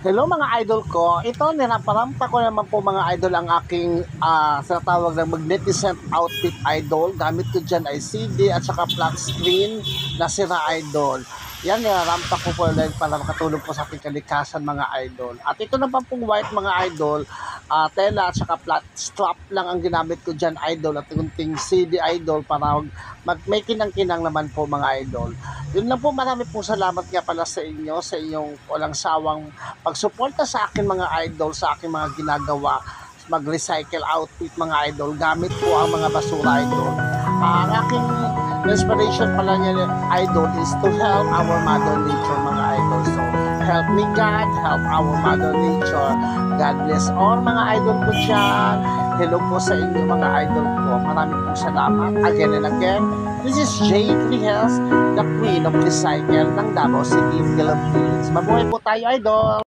Hello mga idol ko. Ito, ninaparampa ko naman po mga idol ang aking sa tawag ng magnificent outfit idol. Gamit ko dyan ay CD at saka flat screen na sira idol. Yan, nirarampa ko po dahil para makatulong po sa ating kalikasan mga idol. At ito naman pong white mga idol, tela at saka flat strap lang ang ginamit ko dyan idol at kunting CD idol para may kinang-kinang naman po mga idol. Yun lang po, marami pong salamat nga pala sa inyo, sa inyong walang sawang pagsuporta sa akin mga idol, sa aking mga ginagawa, mag-recycle outfit mga idol, gamit po ang mga basura idol. Ang aking inspiration pala niya idol is to help our mother nature mga idol. So, help me God, help our mother nature. God bless all mga idol ko dyan. Hello po sa inyo mga idol ko. Maraming pong salamat. Again and again, this is Jade Rihels, the Queen of Recycle ng Davao City, Philippines. Mabuhay po tayo idol!